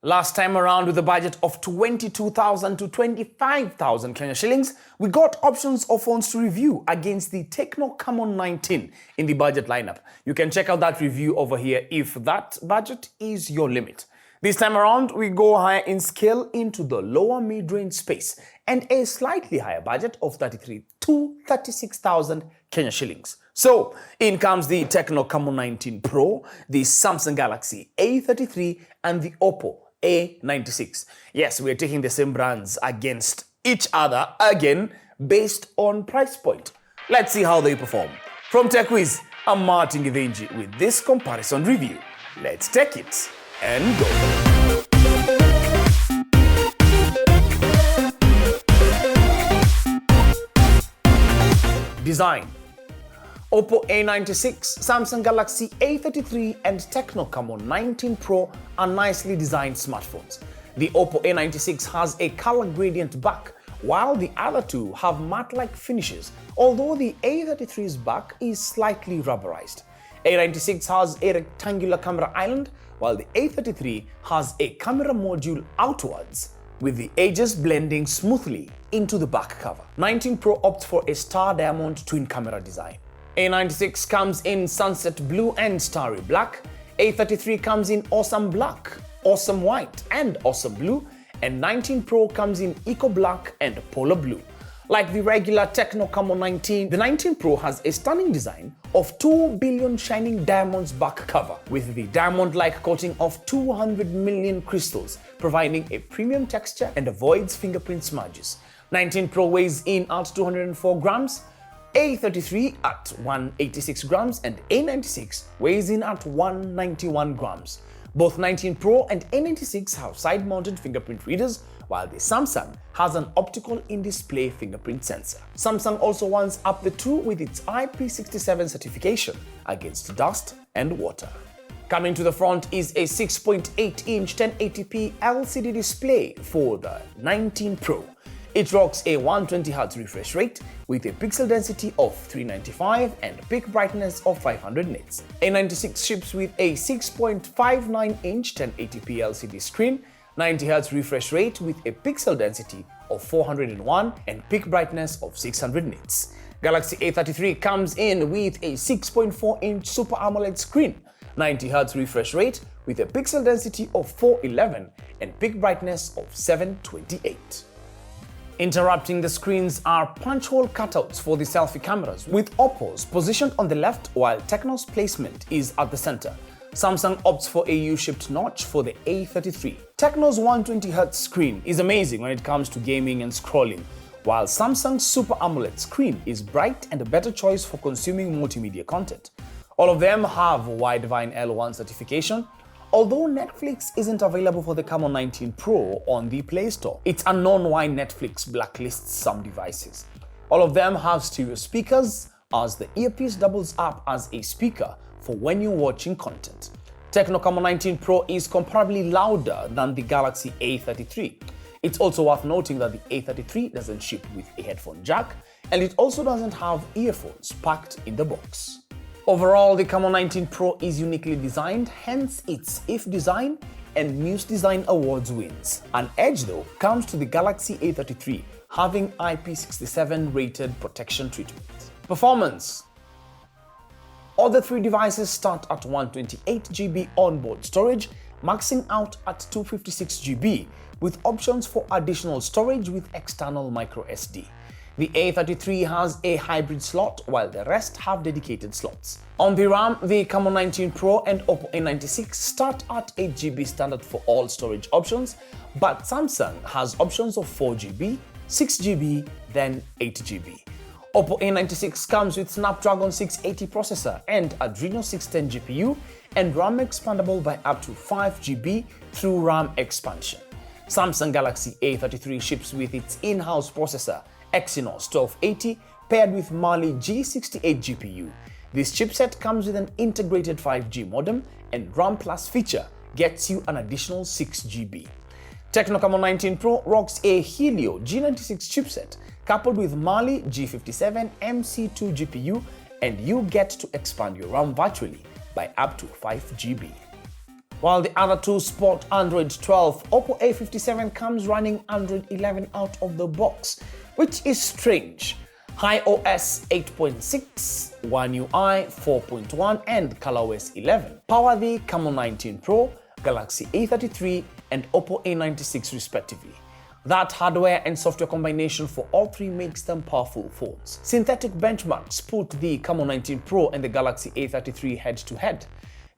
Last time around, with a budget of 22,000 to 25,000 Kenya shillings, we got options of phones to review against the TECNO Camon 19 in the budget lineup. You can check out that review over here if that budget is your limit. This time around, we go higher in scale into the lower mid-range space and a slightly higher budget of 33 to 36,000 Kenya shillings. So, in comes the TECNO Camon 19 Pro, the Samsung Galaxy A33 and the OPPO A96. Yes, we're taking the same brands against each other again based on price point. Let's see how they perform. From TechWiz, I'm Martin Givenji with this comparison review. Let's take it and go. Design. OPPO A96, Samsung Galaxy A33 and TECNO Camon 19 Pro are nicely designed smartphones. The OPPO A96 has a color gradient back, while the other two have matte-like finishes, although the A33's back is slightly rubberized. A96 has a rectangular camera island, while the A33 has a camera module outwards, with the edges blending smoothly into the back cover. 19 Pro opts for a star diamond twin camera design. A96 comes in sunset blue and starry black. A33 comes in awesome black, awesome white and awesome blue, and 19 Pro comes in eco black and polar blue. Like the regular TECNO Camon 19, the 19 Pro has a stunning design of 2 billion shining diamonds back cover, with the diamond-like coating of 200 million crystals, providing a premium texture and avoids fingerprint smudges. 19 Pro weighs in at 204 grams, A33 at 186 grams, and A96 weighs in at 191 grams. Both 19 Pro and A96 have side-mounted fingerprint readers, while the Samsung has an optical in-display fingerprint sensor. Samsung also ones up the two with its IP67 certification against dust and water. Coming to the front is a 6.8-inch 1080p LCD display for the 19 Pro. It rocks a 120Hz refresh rate with a pixel density of 395 and peak brightness of 500 nits. A96 ships with a 6.59-inch 1080p LCD screen, 90Hz refresh rate with a pixel density of 401 and peak brightness of 600 nits. Galaxy A33 comes in with a 6.4-inch Super AMOLED screen, 90Hz refresh rate with a pixel density of 411 and peak brightness of 728. Interrupting the screens are punch hole cutouts for the selfie cameras, with OPPO's positioned on the left while TECNO's placement is at the center. Samsung opts for a U-shaped notch for the A33. TECNO's 120Hz screen is amazing when it comes to gaming and scrolling, while Samsung's Super AMOLED screen is bright and a better choice for consuming multimedia content. All of them have Widevine L1 certification. Although Netflix isn't available for the Camon 19 Pro on the Play Store, it's unknown why Netflix blacklists some devices. All of them have stereo speakers, as the earpiece doubles up as a speaker for when you're watching content. TECNO Camon 19 Pro is comparably louder than the Galaxy A33. It's also worth noting that the A33 doesn't ship with a headphone jack, and it also doesn't have earphones packed in the box. Overall, the Camon 19 Pro is uniquely designed, hence its IF Design and Muse Design Awards wins. An edge, though, comes to the Galaxy A33 having IP67 rated protection treatment. Performance. All the three devices start at 128GB onboard storage, maxing out at 256GB, with options for additional storage with external microSD. The A33 has a hybrid slot, while the rest have dedicated slots. On the RAM, the Camon 19 Pro and OPPO A96 start at 8GB standard for all storage options, but Samsung has options of 4GB, 6GB, then 8GB. OPPO A96 comes with Snapdragon 680 processor and Adreno 610 GPU and RAM expandable by up to 5GB through RAM expansion. Samsung Galaxy A33 ships with its in-house processor Exynos 1280 paired with Mali G68 GPU. This chipset comes with an integrated 5G modem, and RAM Plus feature gets you an additional 6GB. TECNO Camon 19 Pro rocks a Helio G96 chipset coupled with Mali G57 MC2 GPU, and you get to expand your RAM virtually by up to 5GB. while the other two sport Android 12. OPPO A57 comes running Android 11 out of the box, which is strange. iOS 8.6, One UI 4.1 and ColorOS 11 power the Camon 19 Pro, Galaxy A33 and OPPO A96 respectively. That hardware and software combination for all three makes them powerful phones. Synthetic benchmarks put the Camon 19 Pro and the Galaxy A33 head-to-head.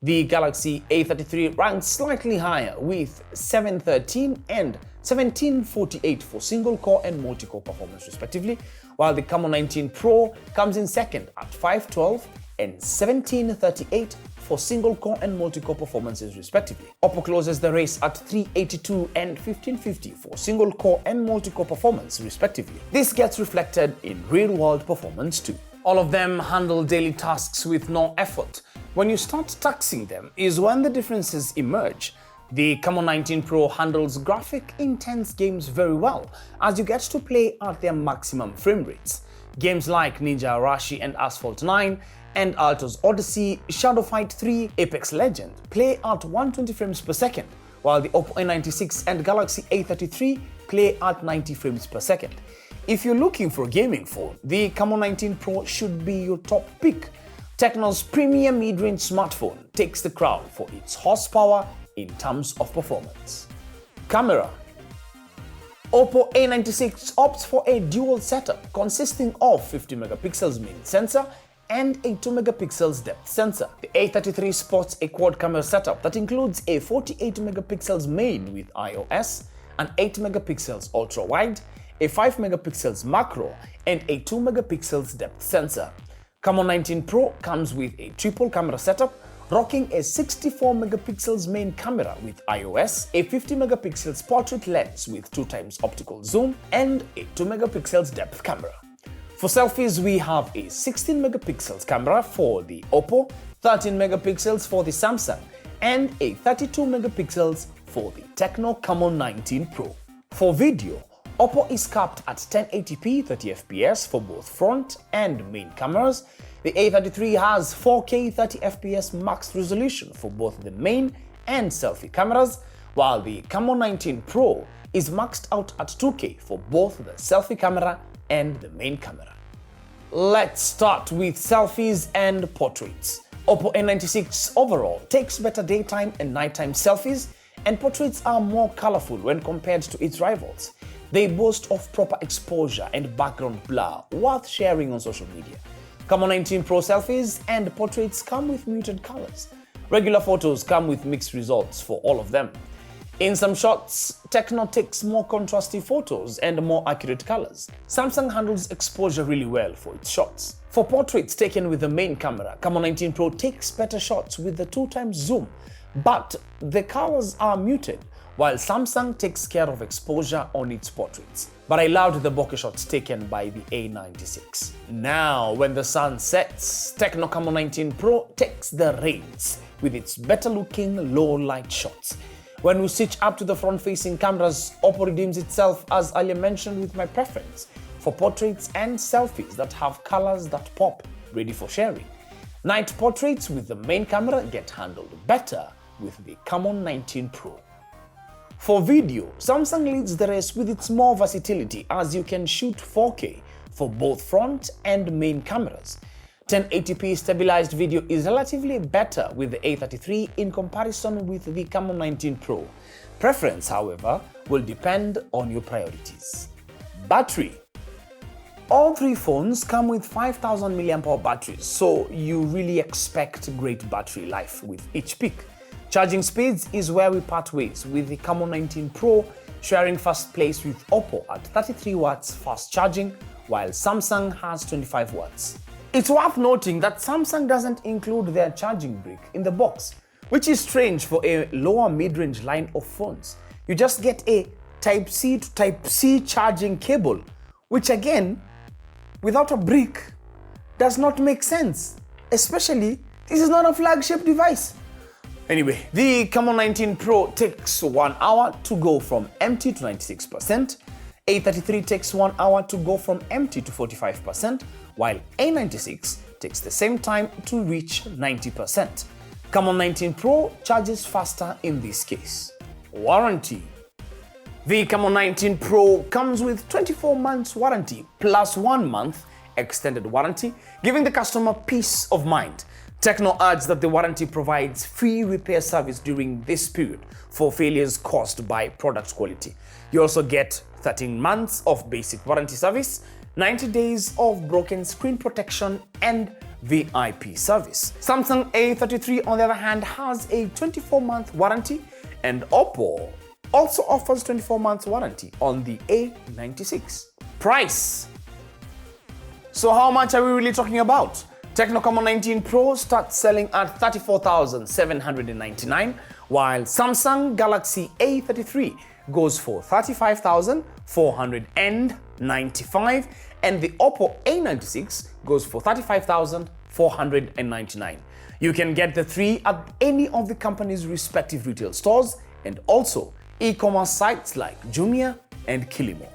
The Galaxy A33 ranks slightly higher with 713 and 1748 for single-core and multi-core performance respectively, while the Camon 19 Pro comes in second at 512 and 1738 for single-core and multi-core performances respectively. OPPO closes the race at 382 and 1550 for single-core and multi-core performance respectively. This gets reflected in real-world performance too. All of them handle daily tasks with no effort. When you start taxing them is when the differences emerge. The Camon 19 Pro handles graphic-intense games very well, as you get to play at their maximum frame rates. Games like Ninja Arashi and Asphalt 9 and Alto's Odyssey, Shadow Fight 3, Apex Legends play at 120 frames per second, while the OPPO A96 and Galaxy A33 play at 90 frames per second. If you're looking for a gaming phone, the Camon 19 Pro should be your top pick. TECNO's premium mid-range smartphone takes the crown for its horsepower in terms of performance. Camera. OPPO A96 opts for a dual setup consisting of 50 megapixels main sensor and a 2 megapixels depth sensor. The A33 sports a quad camera setup that includes a 48 megapixels main with iOS, an 8 megapixels ultra-wide, a 5 megapixels macro, and a 2 megapixels depth sensor. Camon 19 Pro comes with a triple camera setup, rocking a 64 megapixels main camera with iOS, a 50 megapixels portrait lens with 2x optical zoom, and a 2 megapixels depth camera. For selfies, we have a 16 megapixels camera for the OPPO, 13 megapixels for the Samsung, and a 32 megapixels for the TECNO Camon 19 Pro. For video, OPPO is capped at 1080p 30fps for both front and main cameras. The A33 has 4K 30fps max resolution for both the main and selfie cameras, while the Camon 19 Pro is maxed out at 2K for both the selfie camera and the main camera. Let's start with selfies and portraits. OPPO A96 overall takes better daytime and nighttime selfies, and portraits are more colorful when compared to its rivals. They boast of proper exposure and background blur worth sharing on social media. Camon 19 Pro selfies and portraits come with muted colors. Regular photos come with mixed results for all of them. In some shots, TECNO takes more contrasty photos and more accurate colors. Samsung handles exposure really well for its shots. For portraits taken with the main camera, Camon 19 Pro takes better shots with the 2x zoom, but the colors are muted, while Samsung takes care of exposure on its portraits. But I loved the bokeh shots taken by the A96. Now, when the sun sets, TECNO Camon 19 Pro takes the reins with its better-looking low-light shots. When we switch up to the front-facing cameras, OPPO redeems itself, as earlier mentioned, with my preference for portraits and selfies that have colors that pop, ready for sharing. Night portraits with the main camera get handled better with the Camon 19 Pro. For video, Samsung leads the race with its more versatility, as you can shoot 4K for both front and main cameras. 1080p stabilized video is relatively better with the A33 in comparison with the Camon 19 Pro. Preference, however, will depend on your priorities. Battery. All three phones come with 5000 mAh batteries, so you really expect great battery life with each pick. Charging speeds is where we part ways, with the Camon 19 Pro sharing first place with OPPO at 33 watts fast charging, while Samsung has 25 watts. It's worth noting that Samsung doesn't include their charging brick in the box, which is strange for a lower mid-range line of phones. You just get a Type-C to Type-C charging cable, which again, without a brick, does not make sense. Especially, this is not a flagship device. Anyway, the Camon 19 Pro takes 1 hour to go from empty to 96%. A33 takes 1 hour to go from empty to 45%, while A96 takes the same time to reach 90%. Camon 19 Pro charges faster in this case. Warranty. The Camon 19 Pro comes with 24 months warranty plus 1 month extended warranty, giving the customer peace of mind. TECNO adds that the warranty provides free repair service during this period for failures caused by product quality. You also get 13 months of basic warranty service, 90 days of broken screen protection, and VIP service. Samsung A33, on the other hand, has a 24-month warranty, and OPPO also offers 24 months warranty on the A96. Price. So how much are we really talking about? TECNO Camon 19 Pro starts selling at $34,799, while Samsung Galaxy A33 goes for $35,495, and the OPPO A96 goes for $35,499. You can get the three at any of the company's respective retail stores and also e-commerce sites like Jumia and Kilimo.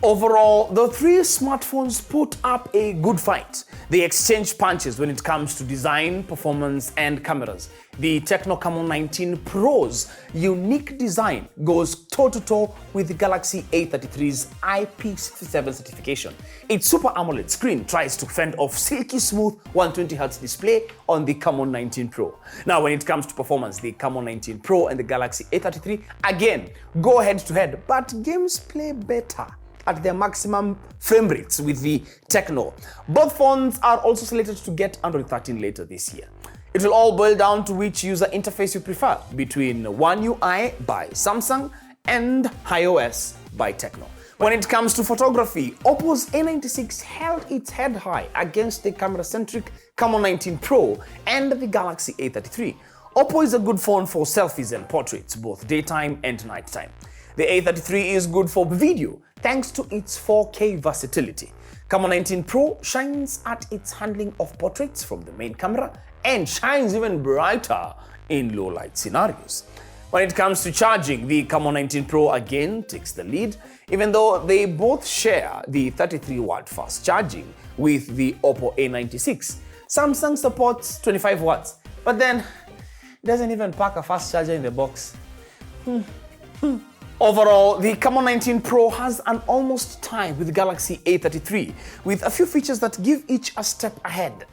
Overall, the three smartphones put up a good fight. They exchange punches when it comes to design, performance, and cameras. The TECNO Camon 19 Pro's unique design goes toe-to-toe with the Galaxy A33's IP67 certification. Its Super AMOLED screen tries to fend off silky smooth 120Hz display on the Camon 19 Pro. Now, when it comes to performance, the Camon 19 Pro and the Galaxy A33 again go head-to-head, but games play better at their maximum frame rates with the TECNO. Both phones are also slated to get Android 13 later this year. It will all boil down to which user interface you prefer between One UI by Samsung and iOS by TECNO. When it comes to photography, OPPO's A96 held its head high against the camera-centric Camon 19 Pro and the Galaxy A33. OPPO is a good phone for selfies and portraits, both daytime and nighttime. The A33 is good for video, thanks to its 4K versatility. Camon 19 Pro shines at its handling of portraits from the main camera and shines even brighter in low light scenarios. When it comes to charging, the Camon 19 Pro again takes the lead, even though they both share the 33-watt fast charging with the OPPO A96. Samsung supports 25 watts, but then it doesn't even pack a fast charger in the box. Overall, the Camon 19 Pro has an almost tie with the Galaxy A33, with a few features that give each a step ahead.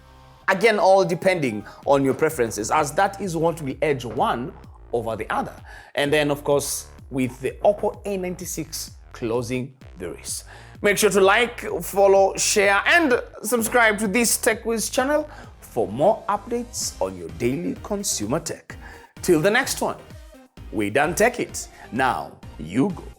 Again, all depending on your preferences, as that is what will edge one over the other. And then, of course, with the OPPO A96 closing the race. Make sure to like, follow, share, and subscribe to this TechWiz channel for more updates on your daily consumer tech. Till the next one, we done tech it. Now, you go.